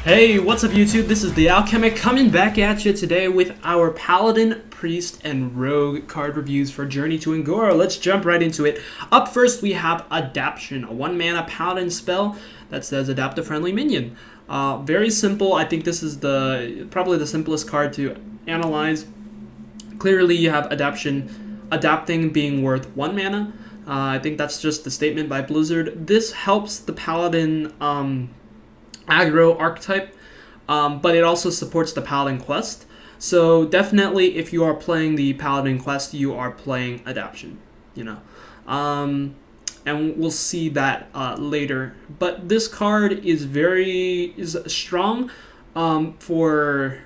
Hey, what's up YouTube? This is the Alchemic coming back at you today with our Paladin, Priest, and Rogue card reviews for Journey to Angora. Let's jump right into it. Up first, we have Adaption, a 1-mana Paladin spell that says adapt a friendly minion. Very simple. I think this is probably the simplest card to analyze. Clearly, you have adapting being worth 1 mana. I think that's just the statement by Blizzard. This helps the Paladin aggro archetype, but it also supports the Paladin quest. So definitely, if you are playing the Paladin quest, you are playing Adaption, and we'll see that later. But this card is strong for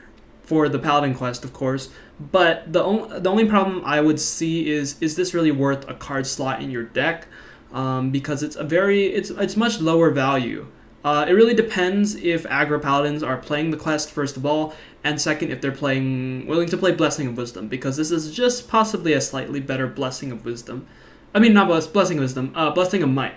the Paladin quest, of course. But the only problem I would see is this really worth a card slot in your deck? Because it's much lower value. It really depends if aggro paladins are playing the quest, first of all, and second, if they're willing to play Blessing of Wisdom, because this is just possibly a slightly better Blessing of Wisdom. I mean, not Blessing of Wisdom, Blessing of Might,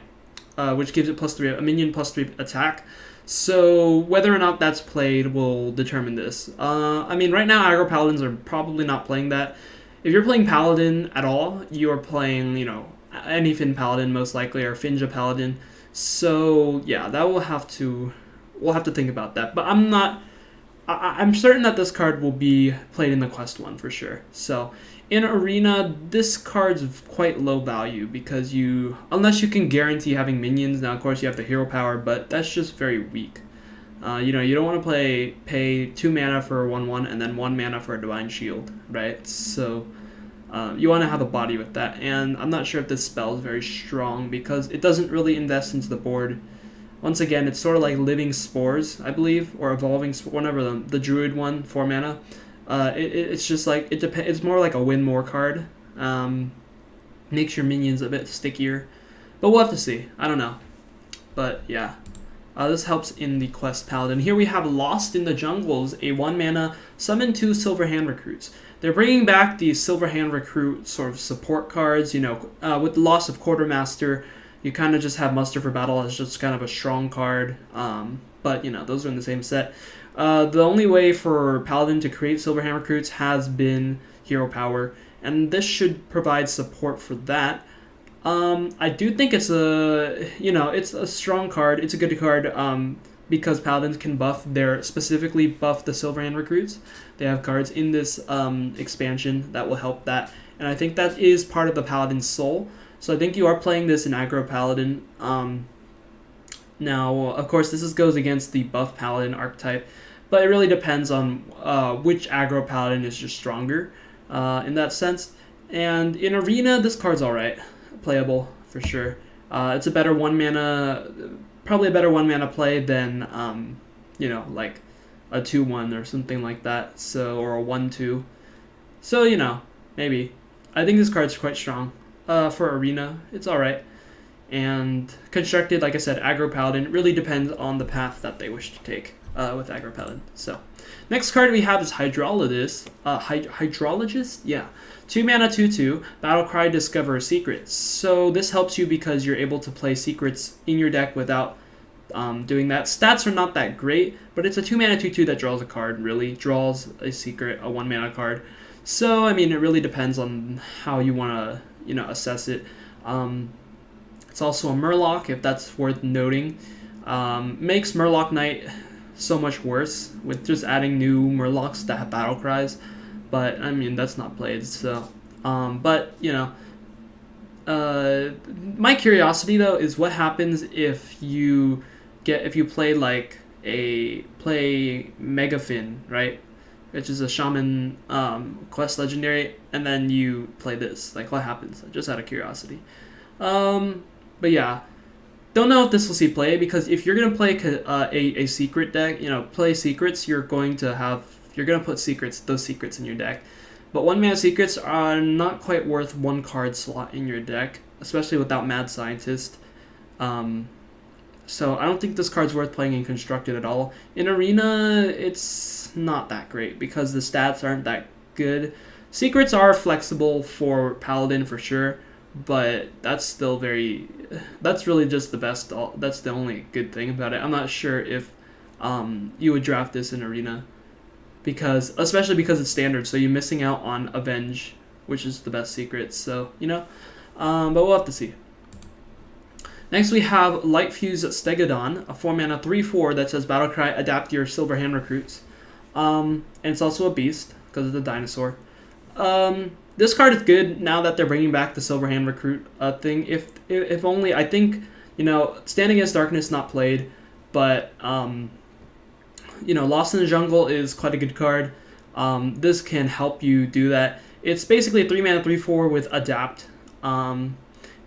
which gives it +3, a minion +3 attack. So whether or not that's played will determine this. I mean, right now, aggro paladins are probably not playing that. If you're playing Paladin at all, you're playing, any Fin Paladin most likely, or Finja Paladin. So yeah, we'll have to think about that. But I'm certain that this card will be played in the quest one for sure. So in Arena, this card's quite low value because unless you can guarantee having minions. Now of course you have the hero power, but that's just very weak. You don't want to pay 2 mana for a 1/1 and then 1 mana for a Divine Shield, right? So you want to have a body with that, and I'm not sure if this spell is very strong because it doesn't really invest into the board. Once again, it's sort of like Living Spores, I believe, or Evolving Spores, whatever the Druid one, 4 mana. It's just like, it's more like a win more card. Makes your minions a bit stickier, but we'll have to see. I don't know, but yeah. This helps in the quest Paladin. Here we have Lost in the Jungles, a 1-mana summon 2 Silverhand Recruits. They're bringing back the Silverhand Recruit sort of support cards. With the loss of Quartermaster, you kind of just have Muster for Battle as just kind of a strong card. But those are in the same set. The only way for Paladin to create Silverhand Recruits has been hero power, and this should provide support for that. I do think it's it's a strong card. It's a good card because Paladins can specifically buff the Silverhand Recruits. They have cards in this expansion that will help that, and I think that is part of the Paladin's soul. So I think you are playing this in aggro Paladin. Now, of course, this goes against the buff Paladin archetype, but it really depends on which aggro Paladin is just stronger in that sense. And in Arena, this card's alright. Playable for sure. It's a better 1-mana, probably a better 1-mana play than like a 2/1 or something like that. So, or a 1/2. So maybe. I think this card's quite strong for Arena. It's all right. And constructed, like I said, aggro Paladin. It really depends on the path that they wish to take with aggro Paladin. So, next card we have is Hydrologist. Hydrologist, yeah. 2 mana, 2/2. Battlecry, discover a secret. So this helps you because you're able to play secrets in your deck without doing that. Stats are not that great, but it's a 2 mana, 2/2 that draws a card. Really draws a secret, a 1 mana card. So I mean, it really depends on how you want to assess it. It's also a Murloc, if that's worth noting. Makes Murloc Knight so much worse with just adding new Murlocs that have battle cries, but I mean that's not played. So but my curiosity though is what happens if you play Megafin, right, which is a shaman quest legendary, and then you play this. Like, what happens? Just out of curiosity. But yeah, don't know if this will see play, because if you're gonna play a secret deck, play secrets, you're gonna put those secrets in your deck. But 1-mana secrets are not quite worth 1 card slot in your deck, especially without Mad Scientist. So I don't think this card's worth playing in Constructed at all. In Arena, it's not that great because the stats aren't that good. Secrets are flexible for Paladin for sure, but that's really just the best. That's the only good thing about it. I'm not sure if you would draft this in Arena, especially because it's standard, so you're missing out on Avenge, which is the best secret. So but we'll have to see. Next we have Light Fuse Stegodon, a 4-mana 3/4 that says Battlecry, adapt your Silver Hand recruits. And it's also a beast because it's a dinosaur. This card is good now that they're bringing back the Silver Hand recruit thing. If only, I think, Stand Against Darkness not played, but Lost in the Jungle is quite a good card. This can help you do that. It's basically a 3-mana 3/4 with adapt.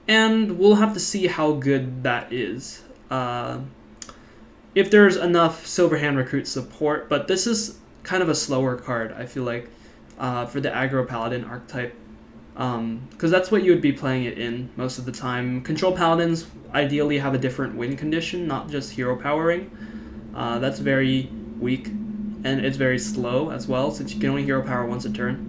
And we'll have to see how good that is. If there's enough Silver Hand recruit support, but this is kind of a slower card, I feel like, for the aggro Paladin archetype. Because that's what you would be playing it in most of the time. Control Paladins ideally have a different win condition, not just hero powering. That's very weak, and it's very slow as well, since you can only hero power once a turn.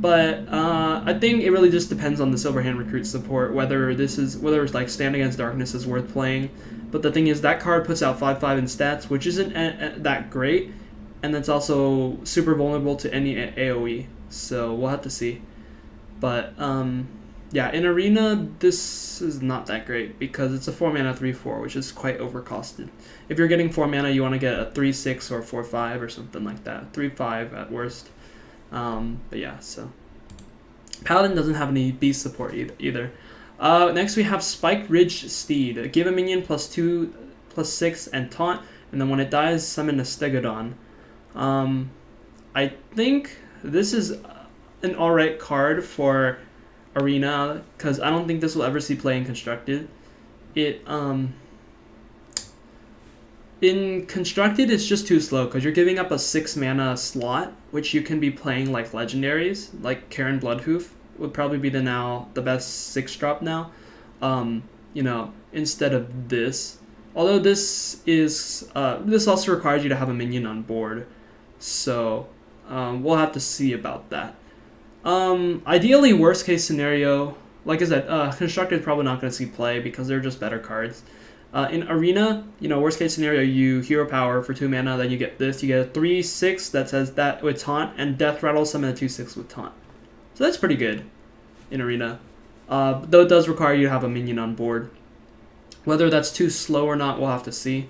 But I think it really just depends on the Silver Hand recruit support, whether it's like Stand Against Darkness is worth playing. But the thing is, that card puts out 5/5 in stats, which isn't that great, and that's also super vulnerable to any AoE. So we'll have to see. But yeah, in Arena, this is not that great because it's a 4-mana 3/4, which is quite overcosted. If you're getting 4 mana, you want to get a 3/6 or 4/5 or something like that, 3/5 at worst. But yeah, so Paladin doesn't have any beast support either. Next we have Spike Ridge Steed. Give a minion +2/+6 and taunt, and then when it dies, summon a Stegodon. I think this is an alright card for Arena because I don't think this will ever see play in Constructed. In Constructed, it's just too slow because you're giving up a 6-mana slot, which you can be playing like legendaries, like Karen Bloodhoof would probably be the best 6-drop now, instead of this. Although this also requires you to have a minion on board, so we'll have to see about that. Ideally, worst case scenario, like I said, Constructed is probably not going to see play because they're just better cards. In Arena, worst case scenario, you hero power for 2 mana, then you get this. You get a 3/6 that says that with taunt, and Death Rattle summon a 2/6 with taunt. So that's pretty good in Arena. Though it does require you to have a minion on board. Whether that's too slow or not, we'll have to see.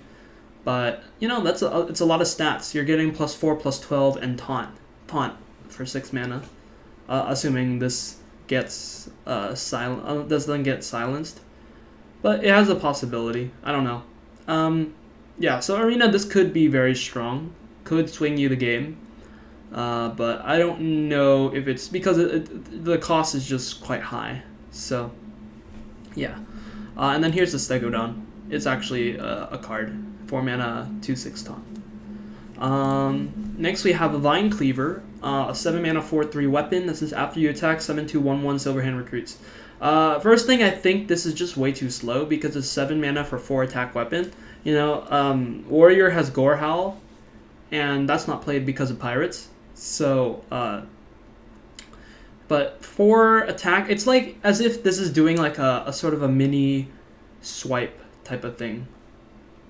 But it's a lot of stats. You're getting +4/+12 and taunt for 6 mana, assuming this gets doesn't get silenced. But it has a possibility. I don't know. Yeah, so Arena, this could be very strong. Could swing you the game. But I don't know if it's because the cost is just quite high. So, yeah. And then here's the Stegodon. It's actually a card. 4 mana, 2/6 taunt. Next we have a Vine Cleaver. A 7 mana 4/3 weapon. This is after you attack, summon 2 1/1 Silver Hand recruits. First thing, I think this is just way too slow because it's 7 mana for 4 attack weapon. Warrior has Gore Howl, and that's not played because of pirates. So, but 4 attack, it's like as if this is doing like a sort of a mini swipe type of thing.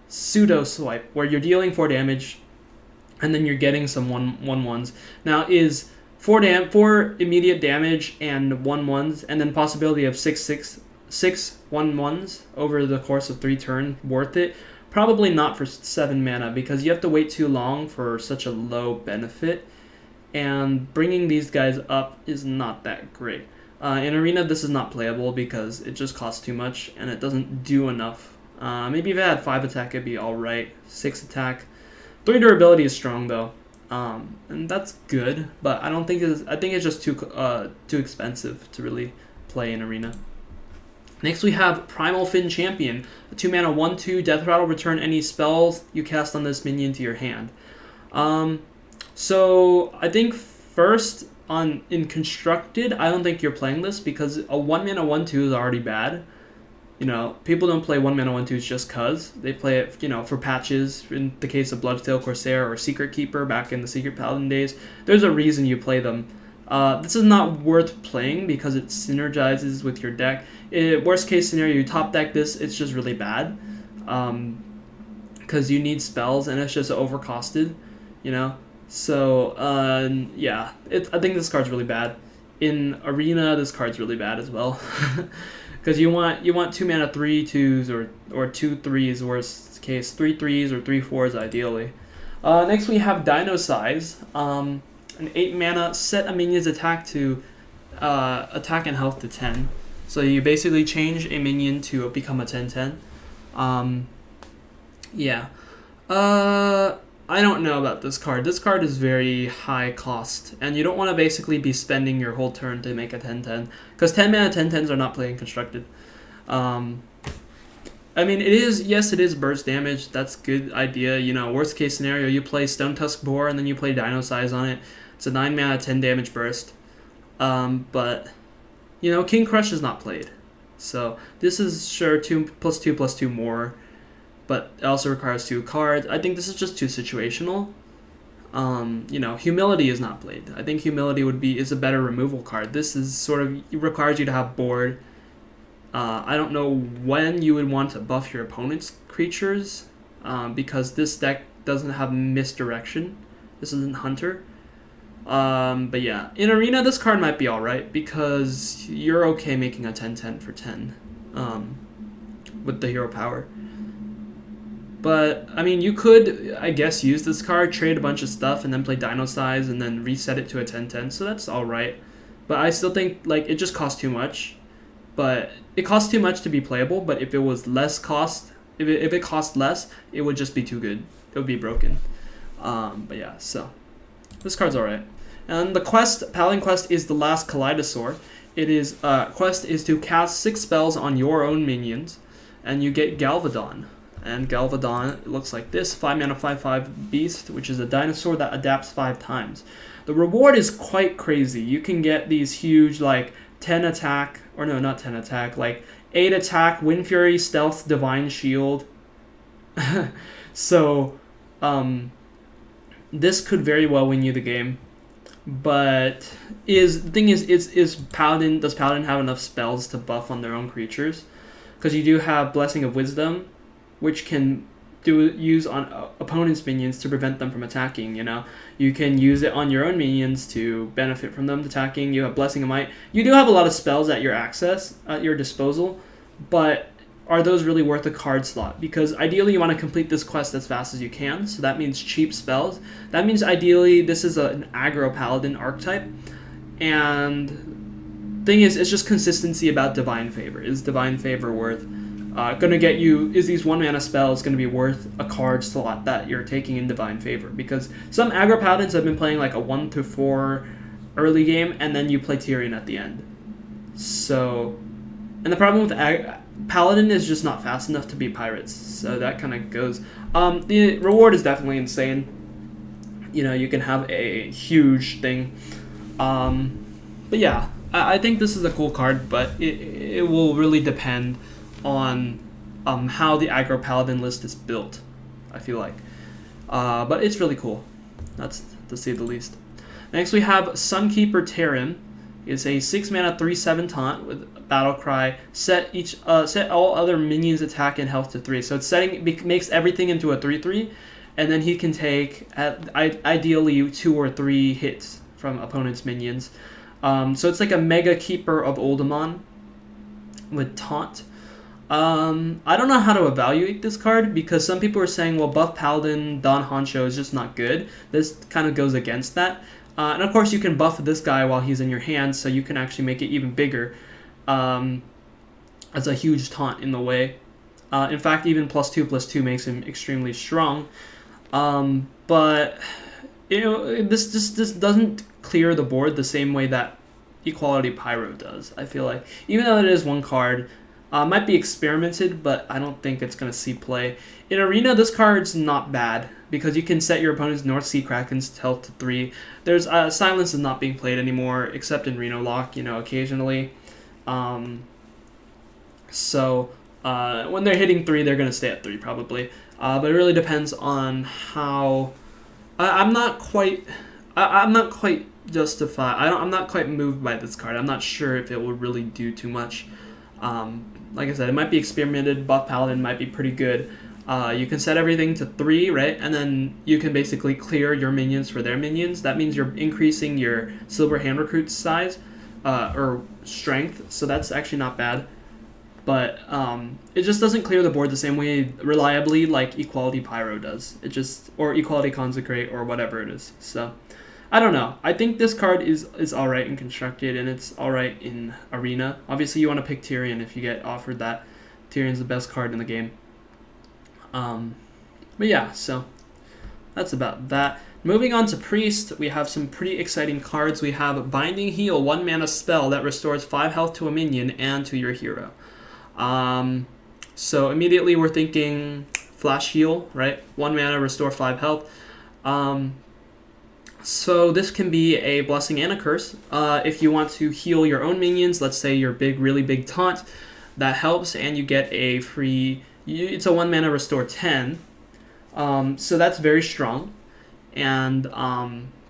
Pseudo swipe, where you're dealing 4 damage, and then you're getting some 1/1s. Now, is 4 immediate damage and 1/1s, and then possibility of 6 1/1s over the course of 3 turns worth it? Probably not for 7 mana because you have to wait too long for such a low benefit, and bringing these guys up is not that great. In Arena, this is not playable because it just costs too much and it doesn't do enough. Maybe if it had 5 attack, it'd be alright. 6 attack. 3 durability is strong though. And that's good, but I think it's just too expensive to really play in Arena. Next we have Primal Fin Champion, a 2 mana 1/2 Death Rattle. Return any spells you cast on this minion to your hand. So I think first in Constructed, I don't think you're playing this because a 1 mana 1/2 is already bad. People don't play 1 mana 1/2s just cause. They play it, for patches. In the case of Bloodsteel Corsair or Secret Keeper back in the Secret Paladin days, there's a reason you play them. This is not worth playing because it synergizes with your deck. Worst case scenario, you top deck this, it's just really bad. because you need spells and it's just overcosted, you know. So yeah, I think this card's really bad. In Arena, this card's really bad as well, because you want 2 mana 3/2s or 2 3s, worst case 3 3s or 3 4s ideally. Next we have Dino Sighs, an 8 mana, set a minion's attack to attack and health to 10. So you basically change a minion to become a 10/10. Yeah. I don't know about this card. This card is very high cost, and you don't want to basically be spending your whole turn to make a 10/10, because 10 mana 10/10s are not playing constructed. I mean, it is burst damage. That's good idea. You know, worst case scenario, you play Stone Tusk Boar and then you play Dino Sighs on it. It's a 9 mana 10 damage burst. But you know, King Crush is not played, so this is sure 2+2/+2 more. But it also requires 2 cards. I think this is just too situational. You know, Humility is not played. I think Humility is a better removal card. This is sort of, it requires you to have board. I don't know when you would want to buff your opponent's creatures, because this deck doesn't have Misdirection. This isn't Hunter. But yeah, in Arena this card might be alright, because you're okay making a 10/10 for 10 with the hero power. But, I mean, you could, I guess, use this card, trade a bunch of stuff, and then play Dino Sighs, and then reset it to a 10/10, so that's alright. But I still think, like, it just costs too much. But it costs too much to be playable, but if it was less cost, if it cost less, it would just be too good. It would be broken. But yeah, so this card's alright. And the quest, Paladin quest, is the last Kaleidosaur. It is, quest is to cast 6 spells on your own minions, and you get Galva Don. And Galva Don looks like this: 5 mana 5/5 beast, which is a dinosaur that adapts 5 times. The reward is quite crazy. You can get these huge, like, 10 attack, or no, not 10 attack, like 8 attack, Wind Fury, Stealth, Divine Shield. So, this could very well win you the game. But the thing is, does Paladin have enough spells to buff on their own creatures? Because you do have Blessing of Wisdom, which can use on opponent's minions to prevent them from attacking, you know? You can use it on your own minions to benefit from them attacking. You have Blessing of Might. You do have a lot of spells at your disposal, but are those really worth a card slot? Because ideally you want to complete this quest as fast as you can, so that means cheap spells. That means ideally this is an aggro Paladin archetype, and thing is, it's just consistency about Divine Favor. Is Divine Favor worth gonna get you, is these 1 mana spells gonna be worth a card slot that you're taking in Divine Favor? Because some aggro Paladins have been playing like a 1-4 early game, and then you play Tyrion at the end. So, and the problem with Paladin is just not fast enough to beat Pirates, so that kind of goes. The reward is definitely insane. You know, you can have a huge thing. But yeah, I think this is a cool card, but it will really depend on how the aggro Paladin list is built, I feel like. But it's really cool. That's to say the least. Next we have Sunkeeper Terran. It's a 6 mana 3/7 taunt with Battle Cry. Set all other minions attack and health to 3. So it's makes everything into a 3/3, and then he can take ideally 2 or 3 hits from opponent's minions. So it's like a Mega Keeper of Oldemon with taunt. I don't know how to evaluate this card, because some people are saying, well, buff Paladin Don Honcho is just not good. This kind of goes against that. And of course you can buff this guy while he's in your hand, so you can actually make it even bigger as a huge taunt in the way. In fact, even +2/+2 makes him extremely strong. But you know, this doesn't clear the board the same way that Equality Pyro does, I feel like. Even though it is 1 card, might be experimented, but I don't think it's going to see play. In Arena, this card's not bad, because you can set your opponent's North Sea Kraken's health to 3. There's Silence is not being played anymore, except in Reno Lock, you know, occasionally. So when they're hitting 3, they're going to stay at 3 probably. But it really depends on how. I'm not quite justified. I'm not quite moved by this card. I'm not sure if it will really do too much. Like I said, it might be experimented. Buff Paladin might be pretty good. You can set everything to 3, right? And then you can basically clear your minions for their minions. That means you're increasing your silver hand recruit size or strength, so that's actually not bad. But it just doesn't clear the board the same way reliably like Equality Pyro does. It just, or Equality Consecrate or whatever it is. So I don't know. I think this card is alright in Constructed, and it's alright in Arena. Obviously you want to pick Tyrion if you get offered that. Tyrion's the best card in the game. But yeah, so that's about that. Moving on to Priest, we have some pretty exciting cards. We have Binding Heal, 1 mana spell that restores 5 health to a minion and to your hero. So immediately we're thinking Flash Heal, right? 1 mana, restore 5 health. So this can be a blessing and a curse. If you want to heal your own minions, let's say your really big taunt, that helps, and you get a free, it's a 1 mana restore 10. So that's very strong. And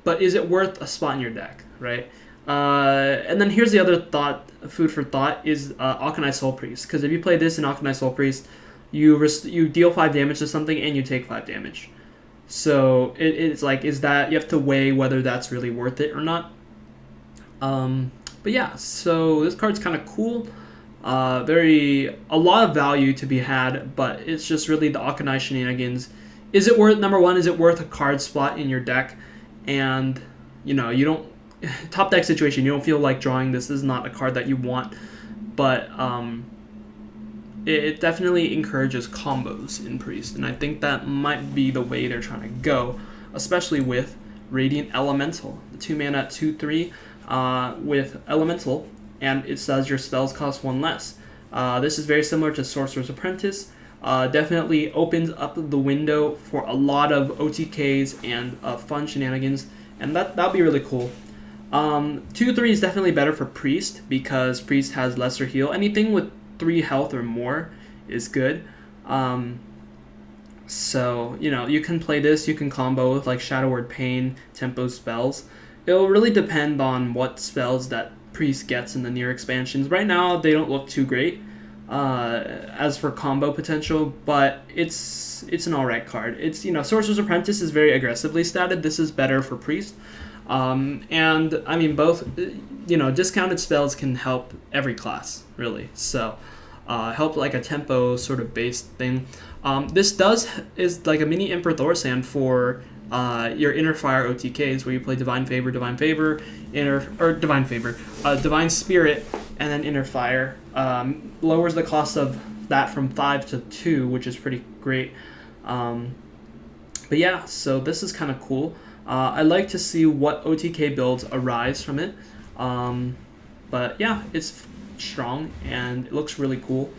but is it worth a spot in your deck, right? And then here's the other thought, food for thought, is Akanai Soul Priest. Because if you play this in Akanai Soul Priest, you deal 5 damage to something and you take 5 damage. So it's like, is that, you have to weigh whether that's really worth it or not. But yeah, so this card's kind of cool. A lot of value to be had, but it's just really the Akanai shenanigans. Is it worth, number one, is it worth a card spot in your deck? And, you know, you don't, top deck situation, you don't feel like drawing this. This is not a card that you want, but it definitely encourages combos in Priest, and I think that might be the way they're trying to go, especially with Radiant Elemental, the 2 mana 2/3 with Elemental, and it says your spells cost 1 less. This is very similar to Sorcerer's Apprentice. Definitely opens up the window for a lot of OTKs and fun shenanigans, and that'll be really cool. 2/3 is definitely better for Priest because Priest has lesser heal. Anything with 3 health or more is good. So, you know, you can play this, you can combo with like Shadow Word Pain, tempo spells. It'll really depend on what spells that Priest gets in the near expansions. Right now, they don't look too great as for combo potential, but it's an alright card. It's, you know, Sorcerer's Apprentice is very aggressively statted. This is better for Priest. And I mean, both, you know, discounted spells can help every class, really. So, help like a tempo sort of based thing. This is like a mini Emperor Thorsan for your Inner Fire OTKs, where you play Divine Favor, Divine Spirit, and then Inner Fire. Lowers the cost of that from 5 to 2, which is pretty great. But yeah, so this is kind of cool. I like to see what OTK builds arise from it. But yeah, it's strong and it looks really cool.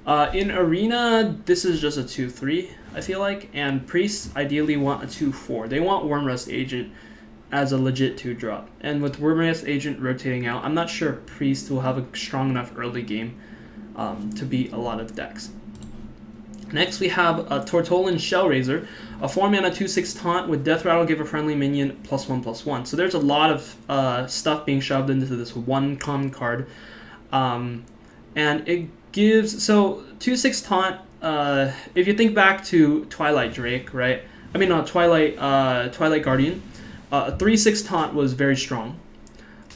In Arena, this is just a 2/3, I feel like, and Priests ideally want a 2/4. They want Wormrust Agent as a legit 2-drop. And with Wormrust Agent rotating out, I'm not sure Priest will have a strong enough early game to beat a lot of decks. Next, we have a Toland Shellraiser, a 4 mana 2/6 taunt with Death Rattle, give a friendly minion +1/+1. So there's a lot of stuff being shoved into this one common card. And it gives, so 2/6 taunt, if you think back to Twilight Drake, right? I mean, Twilight Guardian, 3/6 taunt was very strong.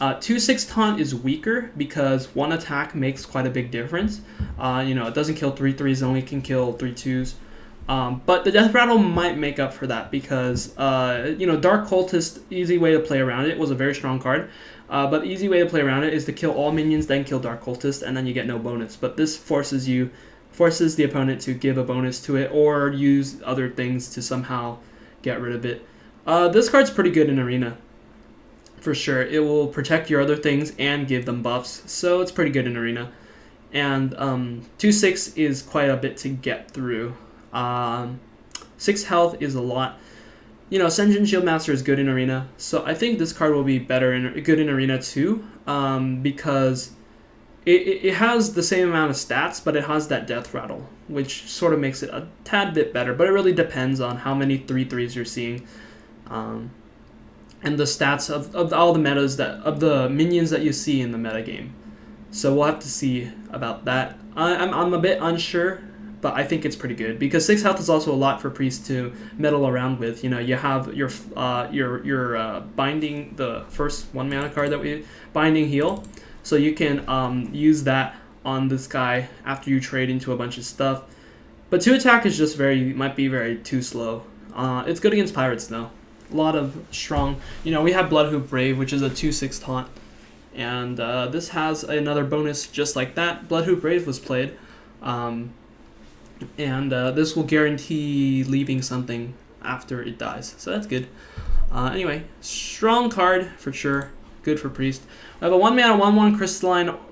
2/6 taunt is weaker because one attack makes quite a big difference. You know, it doesn't kill 3/3s, only can kill 3/2s. But the Death Rattle might make up for that because, you know, Dark Cultist, easy way to play around it, was a very strong card. But the easy way to play around it is to kill all minions, then kill Dark Cultist, and then you get no bonus. But this forces the opponent to give a bonus to it or use other things to somehow get rid of it. This card's pretty good in Arena. For sure, it will protect your other things and give them buffs, so it's pretty good in Arena. And 2/6 is quite a bit to get through. 6 health is a lot. You know, Senjin Shieldmaster is good in Arena, so I think this card will be good in Arena too, because it has the same amount of stats, but it has that Death Rattle, which sort of makes it a tad bit better, but it really depends on how many 3/3s you're seeing. And the stats of all the metas of the minions that you see in the metagame. So we'll have to see about that. I'm a bit unsure but I think it's pretty good because 6 health is also a lot for Priest to meddle around with. You know, you have your binding, the first 1 mana card that we binding heal, so you can use that on this guy after you trade into a bunch of stuff. But 2 attack is just might be very too slow. It's good against pirates though. A lot of strong. You know, we have Bloodhoop Brave, which is a 2/6 taunt, and this has another bonus just like that. Bloodhoop Brave was played. And this will guarantee leaving something after it dies, so that's good. Anyway, strong card for sure, good for Priest. We have a 1 mana 1/1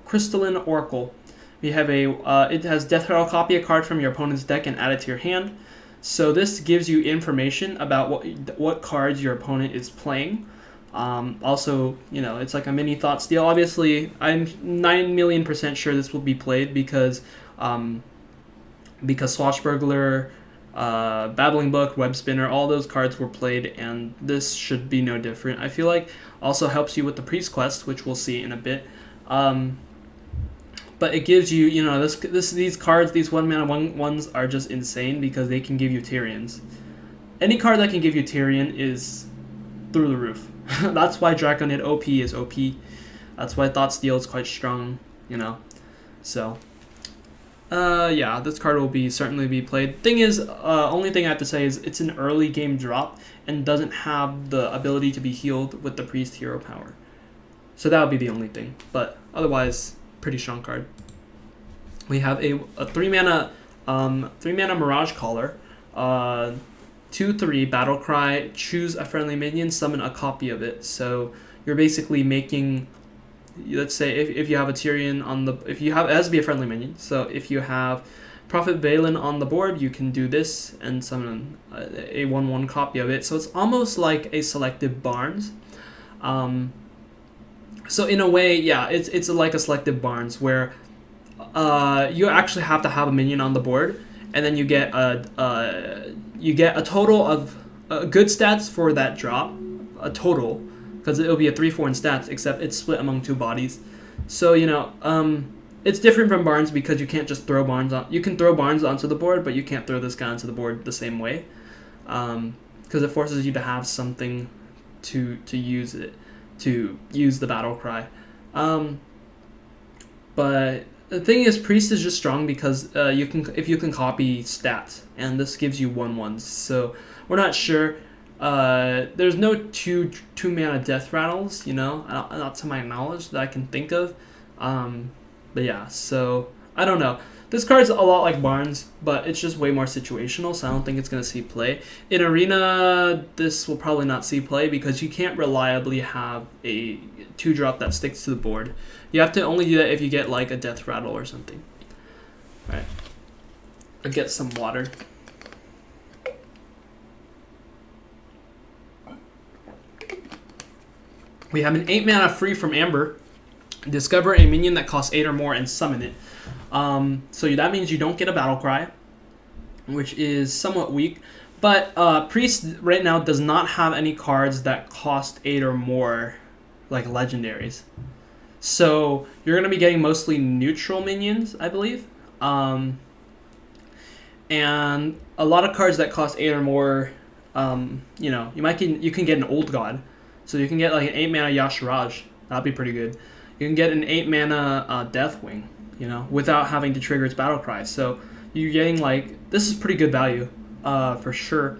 Crystalline Oracle. We have it has Death Rattle, copy a card from your opponent's deck and add it to your hand. So this gives you information about what cards your opponent is playing. Also, you know, it's like a mini thought steal. Obviously, I'm 9,000,000% sure this will be played because Swashbuckler, Babbling Book, Web Spinner, all those cards were played, and this should be no different. I feel like also helps you with the Priest Quest, which we'll see in a bit. But it gives you, you know, these cards, these 1 mana 1/1s are just insane because they can give you Tyrians. Any card that can give you Tyrian is through the roof. That's why Draconid OP is OP. That's why Thought Steal is quite strong, you know. So yeah, this card will certainly be played. Thing is, only thing I have to say is it's an early game drop and doesn't have the ability to be healed with the Priest hero power. So that would be the only thing. But otherwise, pretty strong card. We have a 3 mana 3 mana Mirage Collar, 2/3 Battle Cry. Choose a friendly minion, summon a copy of it. So you're basically making, let's say if you have a Tyrian on the, it has to be a friendly minion. So if you have Prophet Valen on the board, you can do this and summon a 1/1 copy of it. So it's almost like a selective Barnes. So in a way, yeah, it's like a selective Barnes where you actually have to have a minion on the board, and then you get a total of good stats for that drop, a total, because it'll be a 3/4 in stats, except it's split among 2 bodies. So you know, it's different from Barnes because you can't just throw Barnes on. You can throw Barnes onto the board, but you can't throw this guy onto the board the same way, because it forces you to have something to use it. To use the Battle Cry. But the thing is, Priest is just strong because if you can copy stats, and this gives you 1/1s. So we're not sure. There's no two mana Death Rattles, you know, not to my knowledge that I can think of. But yeah, so I don't know. This card's a lot like Barnes, but it's just way more situational, so I don't think it's going to see play. In Arena, this will probably not see play because you can't reliably have a 2-drop that sticks to the board. You have to only do that if you get like a Death Rattle or something. All right. I'll get some water. We have an 8 mana free from Amber. Discover a minion that costs 8 or more and summon it. So that means you don't get a Battle Cry, which is somewhat weak. But Priest right now does not have any cards that cost 8 or more, like legendaries. So you're going to be getting mostly neutral minions, I believe. And a lot of cards that cost 8 or more, you know, you can get an Old God. So you can get like an 8 mana Yashiraj. That'd be pretty good. You can get an 8 mana Deathwing, you know, without having to trigger its Battle Cry. So you're getting like, this is pretty good value, for sure.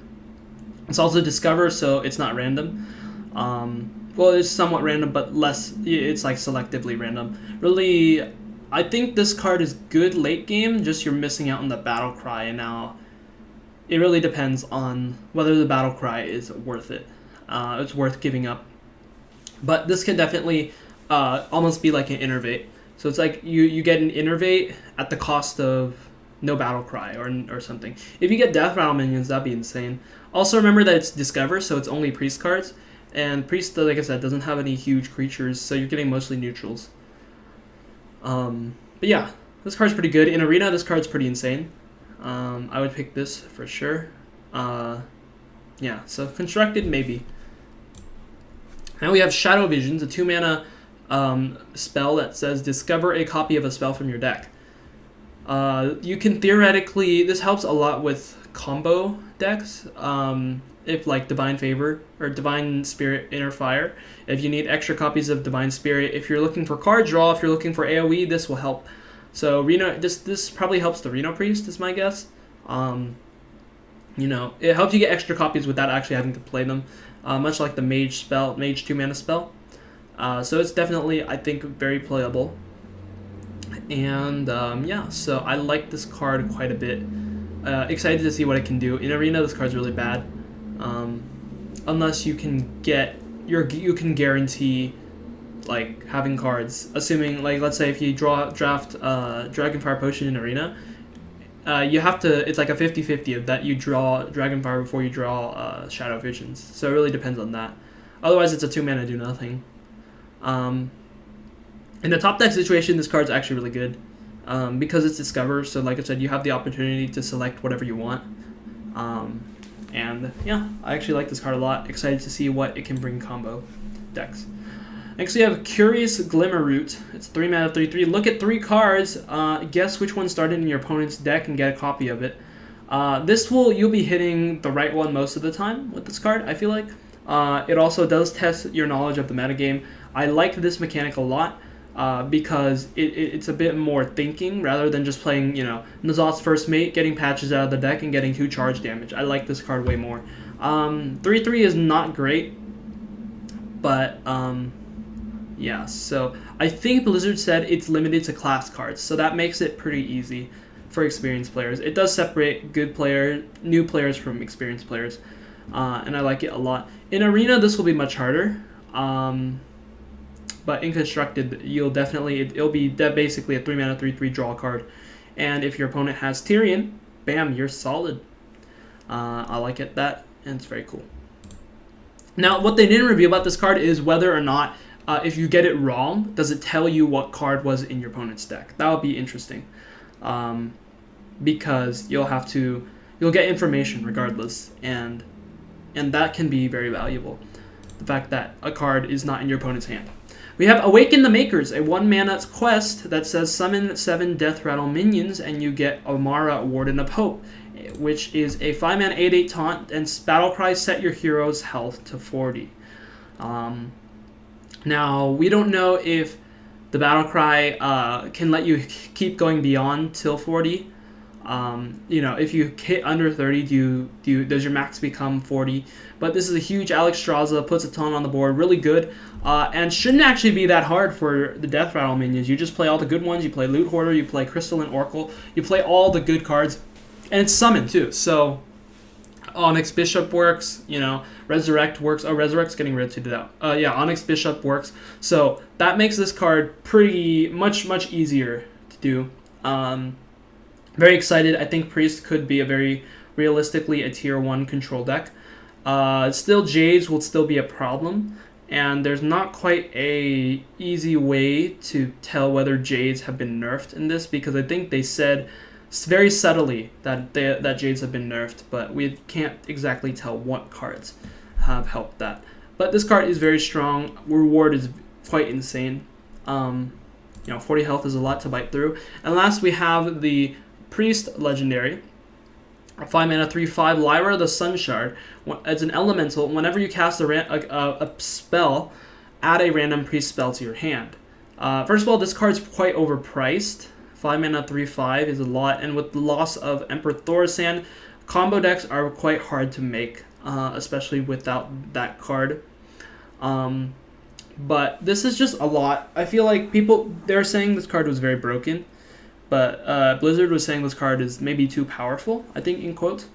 It's also Discover, so it's not random. Well, it's somewhat random, but less, it's like selectively random. Really, I think this card is good late game, just you're missing out on the Battle Cry, and now it really depends on whether the Battle Cry is worth it. It's worth giving up. But this can definitely almost be like an Innervate. So it's like you get an Innervate at the cost of no Battle Cry or something. If you get Death Rattle minions, that'd be insane. Also remember that it's Discover, so it's only Priest cards. And Priest, like I said, doesn't have any huge creatures, so you're getting mostly neutrals. But yeah, this card's pretty good. In Arena, this card's pretty insane. I would pick this for sure. Yeah, so Constructed, maybe. Now we have Shadow Visions, a 2 mana spell that says discover a copy of a spell from your deck. You can theoretically, this helps a lot with combo decks. If like Divine Favor or Divine Spirit Inner Fire, if you need extra copies of Divine Spirit, if you're looking for card draw, if you're looking for AoE, this will help. So Reno, this probably helps the Reno Priest, is my guess. You know, it helps you get extra copies without actually having to play them, much like the Mage 2 mana spell. So it's definitely, I think, very playable. And yeah, so I like this card quite a bit. Excited to see what it can do. In Arena, this card's really bad. Unless you can get you can guarantee like having cards. Assuming, like, let's say if you draft Dragonfire Potion in Arena, you have to. It's like a 50-50 of that you draw Dragonfire before you draw Shadow Visions. So it really depends on that. Otherwise, it's a 2 mana do nothing. In a top deck situation, this card's actually really good because it's Discover. So like I said, you have the opportunity to select whatever you want. And yeah, I actually like this card a lot. Excited to see what it can bring combo decks. Next we have Curious Glimmerroot. It's 3 mana, 3/3. Look at 3 cards. Guess which one started in your opponent's deck and get a copy of it. You'll be hitting the right one most of the time with this card, I feel like. It also does test your knowledge of the metagame. I like this mechanic a lot because it's a bit more thinking rather than just playing, you know, N'Zoth's First Mate, getting patches out of the deck and getting 2 charge damage. I like this card way more. 3/3 is not great, but yeah, so I think Blizzard said it's limited to class cards, so that makes it pretty easy for experienced players. It does separate new players from experienced players, and I like it a lot. In Arena, this will be much harder, but in Constructed, it'll be basically a 3 mana 3/3 draw card, and if your opponent has Tyrion, bam, you're solid. I like it and it's very cool. Now, what they didn't reveal about this card is whether or not, if you get it wrong, does it tell you what card was in your opponent's deck? That would be interesting, because you'll get information regardless, and that can be very valuable. The fact that a card is not in your opponent's hand. We have Awaken the Makers, a 1 mana quest that says summon 7 Death Rattle minions and you get Amara, Warden of Hope, which is a 5 mana 8/8 taunt, and battle cry, set your hero's health to 40. Now, we don't know if the battle cry can let you keep going beyond till 40. You know, if you hit under 30, does your max become 40? But this is a huge Alex Straza, puts a ton on the board, really good, and shouldn't actually be that hard for the Death Rattle minions. You just play all the good ones, you play Loot Hoarder, you play Crystalline Oracle, you play all the good cards, and it's summoned too, so Onyx Bishop works, you know, Resurrect works. Oh, Resurrect's getting rid of that. Yeah, Onyx Bishop works, so that makes this card pretty much easier to do. Very excited. I think Priest could be realistically a tier 1 control deck. Still, Jades will still be a problem, and there's not quite a easy way to tell whether Jades have been nerfed in this, because I think they said very subtly that Jades have been nerfed, but we can't exactly tell what cards have helped that. But this card is very strong. Reward is quite insane. You know, 40 health is a lot to bite through. And last we have the Priest Legendary, a 5 mana 3/5 Lyra the Sun Shard. As an elemental, whenever you cast a spell, add a random priest spell to your hand. First of all, this card's quite overpriced. 5 mana 3/5 is a lot, and with the loss of Emperor Thaurissan, combo decks are quite hard to make, especially without that card. But this is just a lot. I feel like they're saying this card was very broken, but Blizzard was saying this card is maybe too powerful, I think, in quotes.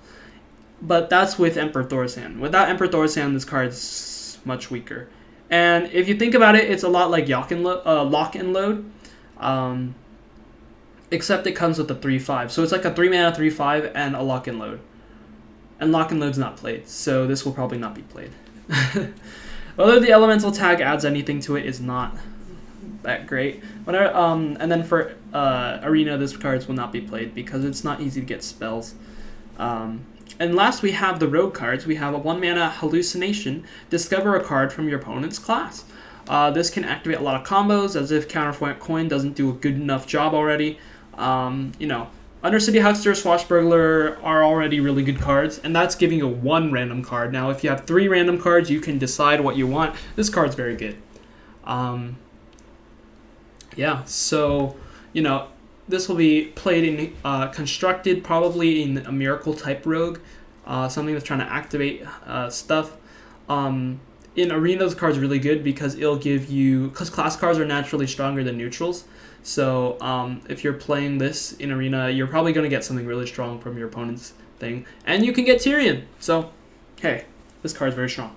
But that's with Emperor Thaurissan. Without Emperor Thaurissan, this card's much weaker. And if you think about it, it's a lot like Lock and Load, except it comes with a 3/5. So it's like a 3 mana 3/5 and a Lock and Load. And Lock and Load's not played, so this will probably not be played. Whether the elemental tag adds anything to it is not that great. And then for Arena, this cards will not be played because it's not easy to get spells. And last we have the rogue cards. We have a 1 mana Hallucination. Discover a card from your opponent's class. This can activate a lot of combos, as if Counterpoint Coin doesn't do a good enough job already. You know, Undercity Huckster, Swashbuckler are already really good cards, and that's giving you 1 random card. Now, if you have 3 random cards, you can decide what you want. This card's very good. Yeah, so, you know, this will be played in constructed, probably in a miracle type rogue, something that's trying to activate stuff. In arena, this card's really good because it'll give you, because class cards are naturally stronger than neutrals. So if you're playing this in arena, you're probably going to get something really strong from your opponent's thing, and you can get Tyrion. So hey, this card's very strong.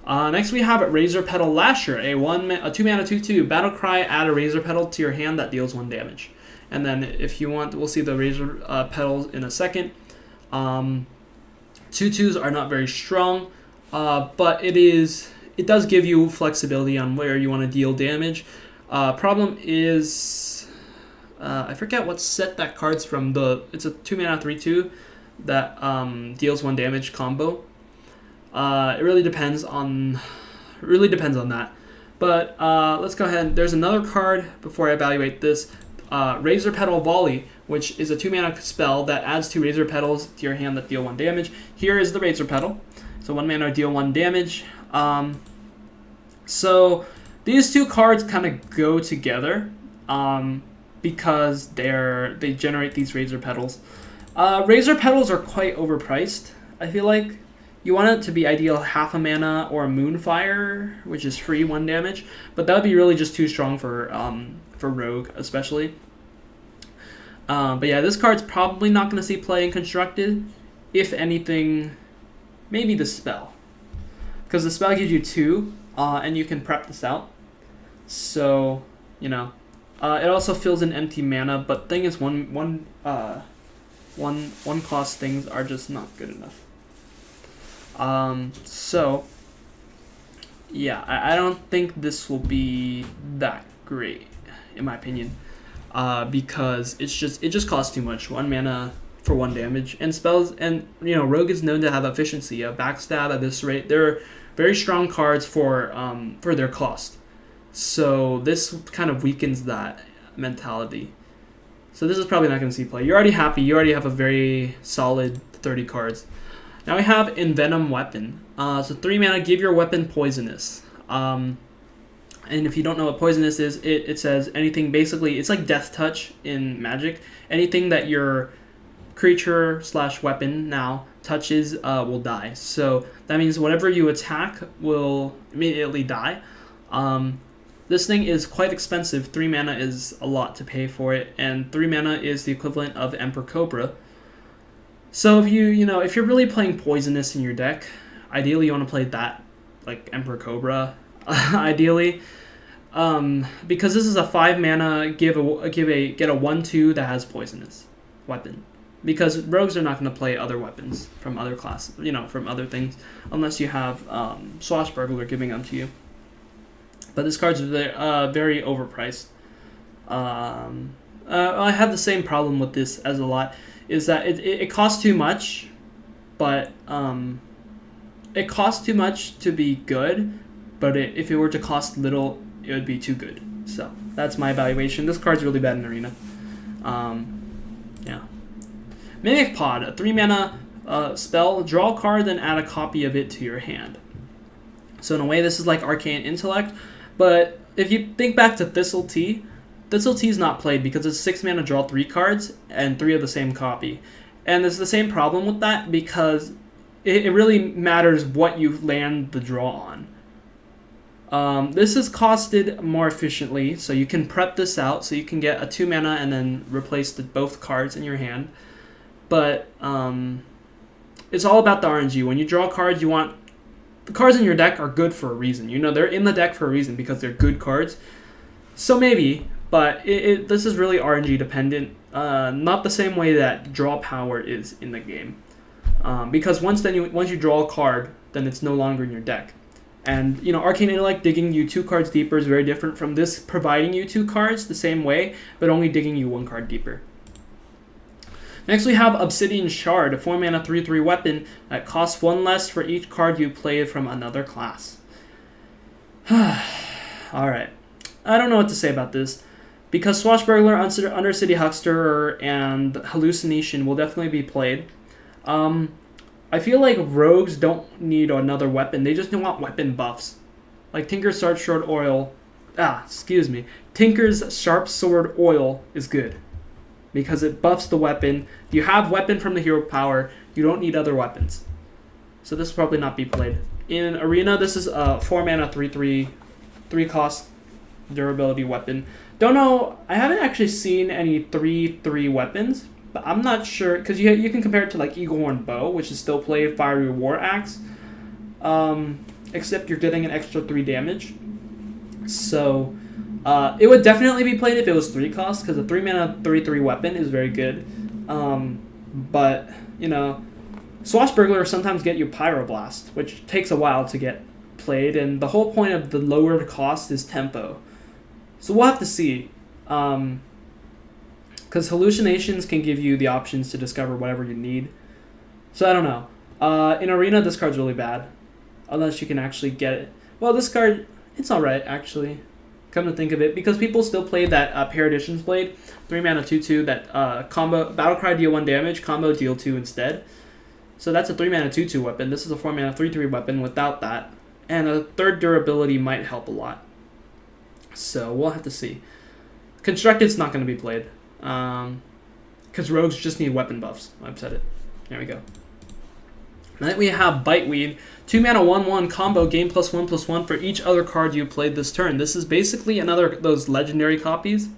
Next we have Razor Petal Lasher, a 2 mana 2/2 battle cry. Add a Razor Petal to your hand that deals 1 damage. And then if you want, we'll see the Razor Petals in a second. 2/2s are not very strong, but it does give you flexibility on where you want to deal damage. Problem is, I forget what set that card's from. It's a 2 mana 3/2 that deals 1 damage combo. It really depends on that. But let's go ahead. There's another card before I evaluate this. Razor Petal Volley, which is a 2 mana spell that adds 2 Razor Petals to your hand that deal 1 damage. Here is the Razor Petal. So 1 mana deal 1 damage. So these 2 cards kind of go together because they generate these Razor Petals. Razor Petals are quite overpriced, I feel like. You want it to be ideal half a mana or a Moonfire, which is free 1 damage, but that would be really just too strong for Rogue, especially. But yeah, this card's probably not going to see play in Constructed. If anything, maybe the spell, because the spell gives you 2, and you can prep this out. So you know, it also fills in empty mana. But thing is, one cost things are just not good enough. So yeah, I don't think this will be that great, in my opinion, because it just costs too much. 1 mana for 1 damage, and spells, and you know, Rogue is known to have efficiency, backstab, eviscerate. They're very strong cards for their cost. So this kind of weakens that mentality. So this is probably not going to see play. You're already happy. You already have a very solid 30 cards. Now we have Venom Weapon. So 3 mana, give your weapon poisonous. And if you don't know what poisonous is, it says anything, basically, it's like Death Touch in Magic. Anything that your creature / weapon now touches will die. So that means whatever you attack will immediately die. This thing is quite expensive. 3 mana is a lot to pay for it, and 3 mana is the equivalent of Emperor Cobra. So if if you're really playing poisonous in your deck, ideally you want to play that, like Emperor Cobra, ideally, because this is a 5 mana get a 1/2 that has poisonous weapon. Because rogues are not going to play other weapons from other classes, from other things, unless you have Swashbuckler giving them to you. But this card's very overpriced. I have the same problem with this as a lot. Is that it costs too much, but it costs too much to be good, but if it were to cost little, it would be too good. So that's my evaluation. This card's really bad in Arena. Yeah. Minipod, a 3 mana spell, draw a card, then add a copy of it to your hand. So in a way, this is like Arcane Intellect, but if you think back to Thistle Tea is not played because it's 6 mana, draw 3 cards, and 3 of the same copy. And there's the same problem with that because it really matters what you land the draw on. This is costed more efficiently, so you can prep this out, so you can get a 2 mana and then replace both cards in your hand. But it's all about the RNG. When you draw cards, you want... The cards in your deck are good for a reason. They're in the deck for a reason because they're good cards. So maybe... But this is really RNG dependent, not the same way that draw power is in the game. Because once you draw a card, then it's no longer in your deck. And Arcane Intellect digging you 2 cards deeper is very different from this providing you 2 cards the same way, but only digging you 1 card deeper. Next we have Obsidian Shard, a 4 mana 3/3 weapon that costs 1 less for each card you play from another class. Alright, I don't know what to say about this. because Swashbuckler, Undercity Huckster, and Hallucination will definitely be played. I feel like rogues don't need another weapon. They just want weapon buffs. Like Tinker's Sharp Sword Oil. Tinker's Sharp Sword Oil is good because it buffs the weapon. You have weapon from the hero power. You don't need other weapons. So this will probably not be played. In Arena, this is a 4 mana 3/3, 3 cost durability weapon. Don't know. I haven't actually seen any 3/3 weapons. But I'm not sure, because you can compare it to like Eagle Horn Bow, which is still played, Fiery War Axe, except you're getting an extra 3 damage. So it would definitely be played if it was 3 costs, because a 3 mana 3/3 weapon is very good. But, you know, Swashbuckler sometimes get you Pyroblast, which takes a while to get played, and the whole point of the lowered cost is tempo. So we'll have to see. Because hallucinations can give you the options to discover whatever you need. So I don't know. In Arena, this card's really bad. Unless you can actually get it. Well, this card, it's alright, actually. Come to think of it. Because people still play that Paradigms Blade. 3 mana 2/2 that combo, Battlecry deal 1 damage, combo deal 2 instead. So that's a 3 mana 2/2 weapon. This is a 4 mana 3/3 weapon without that. And a 3rd durability might help a lot. So we'll have to see. Constructed's not going to be played. Because rogues just need weapon buffs. I've said it. There we go. Then we have Biteweed. 2 mana 1/1 combo, gain +1/+1 for each other card you played this turn. This is basically another of those legendary copies.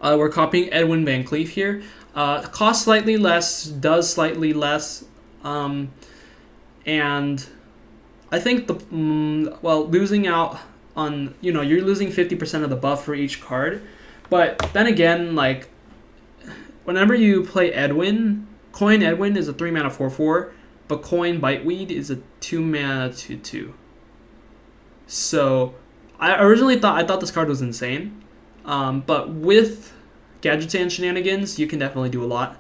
We're copying Edwin Van Cleef here. Costs slightly less, does slightly less, and I think losing out on, you're losing 50% of the buff for each card. But then again, like, whenever you play Edwin, Coin Edwin is a 3 mana 4/4, but Coin Biteweed is a 2 mana 2/2. So I originally thought this card was insane, but with Gadgetzan shenanigans, you can definitely do a lot.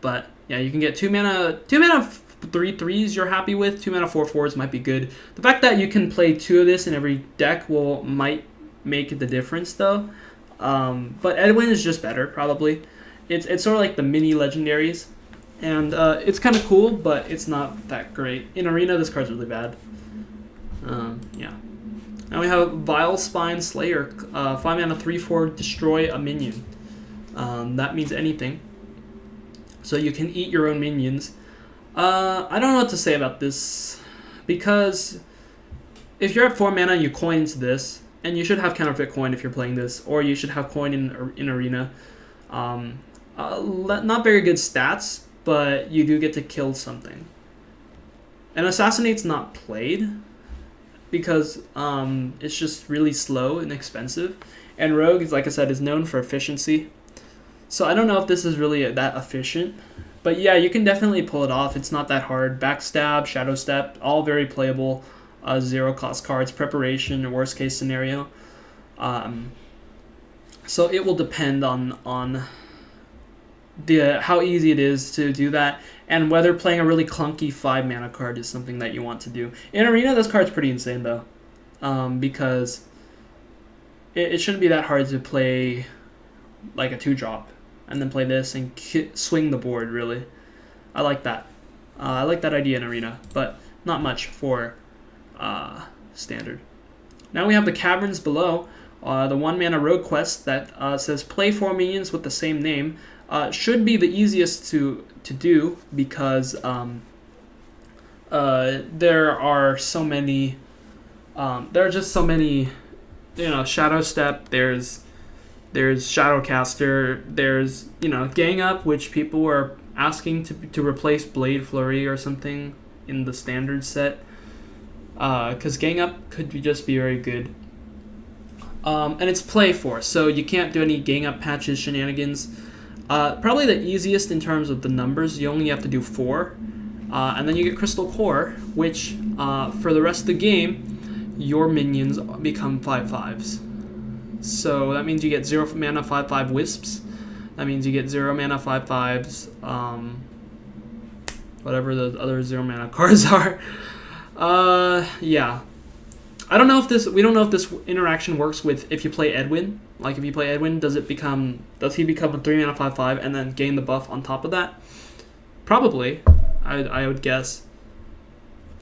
But yeah, you can get 2 mana 3/3s you're happy with. 2 mana 4/4s might be good. The fact that you can play 2 of this in every deck might make the difference though. But Edwin is just better, probably. It's sort of like the mini legendaries, and it's kind of cool, but it's not that great. In Arena, this card's really bad. Yeah. Now we have Vile Spine Slayer, 5 mana 3/4, destroy a minion. That means anything. So you can eat your own minions. I don't know what to say about this, because if you're at 4 mana, you coin into this, and you should have counterfeit coin if you're playing this, or you should have coin in Arena. Not very good stats, but you do get to kill something. And Assassinate's not played, because it's just really slow and expensive. And Rogue, like I said, is known for efficiency. So I don't know if this is really that efficient. But yeah, you can definitely pull it off. It's not that hard. Backstab, Shadow Step, all very playable. 0 cost cards, preparation, worst case scenario. So it will depend on how easy it is to do that, and whether playing a really clunky 5 mana card is something that you want to do. In Arena, this card's pretty insane though, because it shouldn't be that hard to play like a 2-drop and then play this and swing the board. Really, I like that. I like that idea in Arena, but not much for Standard. Now we have the Caverns below, the 1 mana rogue quest that says play 4 minions with the same name. Should be the easiest to do, because there are so many. There are just so many. Shadow Step. There's Shadowcaster. There's Gang Up, which people are asking to replace Blade Flurry or something in the Standard set. Because Gang Up could just be very good. And it's play 4, so you can't do any Gang Up patches shenanigans. Probably the easiest in terms of the numbers. You only have to do 4. And then you get Crystal Core, which for the rest of the game, your minions become 5/5s. So that means you get 0 mana 5/5 Wisps. That means you get 0 mana 5/5s. Whatever the other 0 mana cards are. Yeah. I don't know if this. We don't know if this interaction works with if you play Edwin. Like if you play Edwin, does he become a 3-mana 5/5 and then gain the buff on top of that? Probably, I would guess.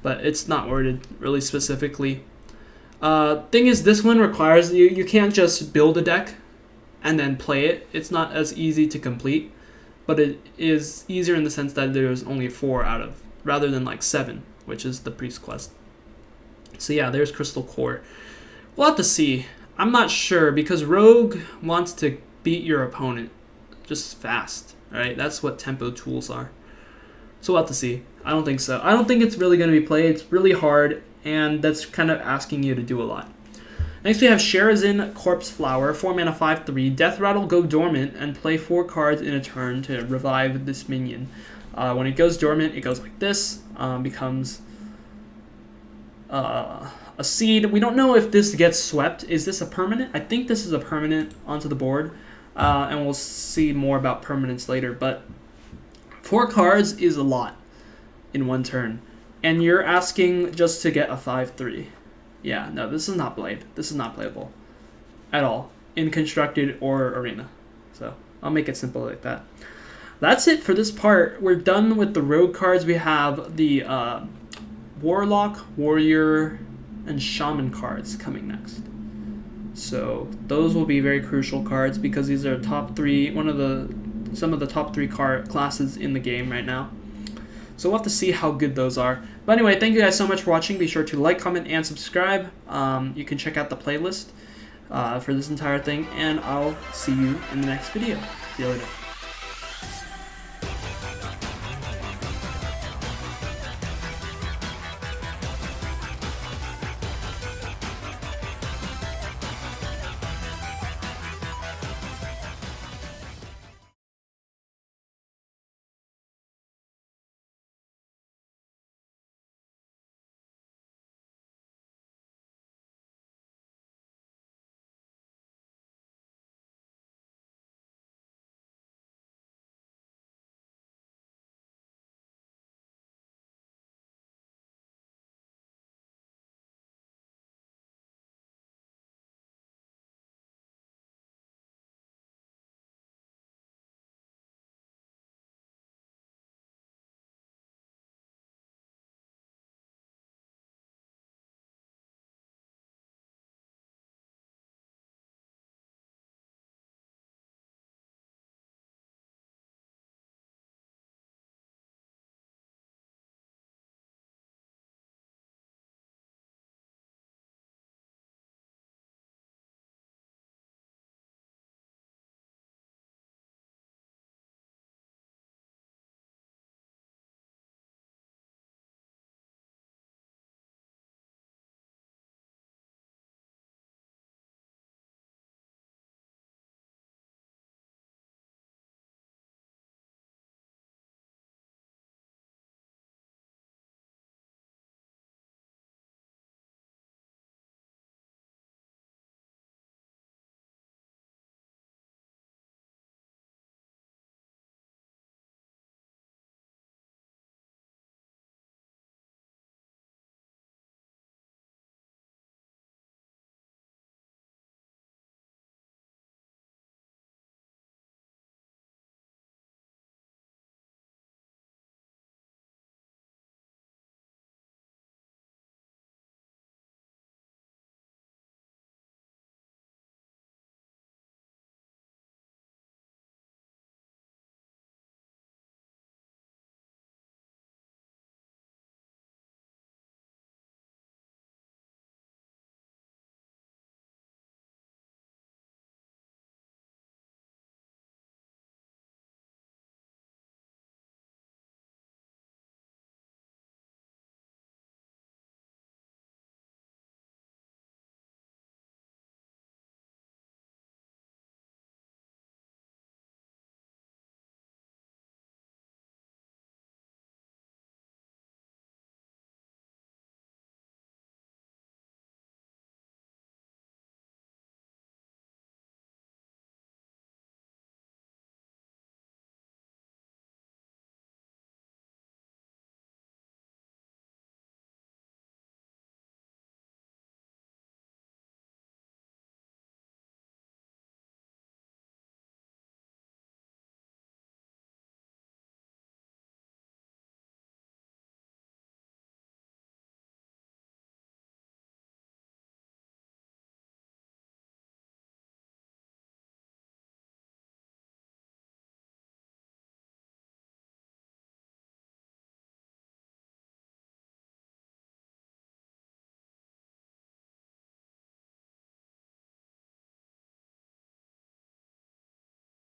But it's not worded really specifically. Thing is, this one requires you can't just build a deck and then play it. It's not as easy to complete, but it is easier in the sense that there's only 4 out of, rather than like 7, which is the Priest quest. So yeah, there's Crystal Core. We'll have to see. I'm not sure because Rogue wants to beat your opponent just fast, right? That's what tempo tools are. So we'll have to see. I don't think so. I don't think it's really going to be played. It's really hard, and that's kind of asking you to do a lot. Next we have Sherazin Corpse Flower, 4-mana 5/3. Death Rattle, go dormant, and play 4 cards in a turn to revive this minion. When it goes dormant, it goes like this. Becomes a seed. We don't know if this gets swept. Is this a permanent? I think this is a permanent onto the board, and we'll see more about permanents later. But 4 cards is a lot in one turn, and you're asking just to get a 5/3. Yeah, no, this is not played. This is not playable at all in Constructed or Arena. So I'll make it simple like that. That's it for this part. We're done with the rogue cards. We have the Warlock, Warrior, and Shaman cards coming next. So those will be very crucial cards because these are top 3, some of the top 3 card classes in the game right now. So we'll have to see how good those are. But anyway, thank you guys so much for watching. Be sure to like, comment, and subscribe. You can check out the playlist for this entire thing, and I'll see you in the next video. See you later.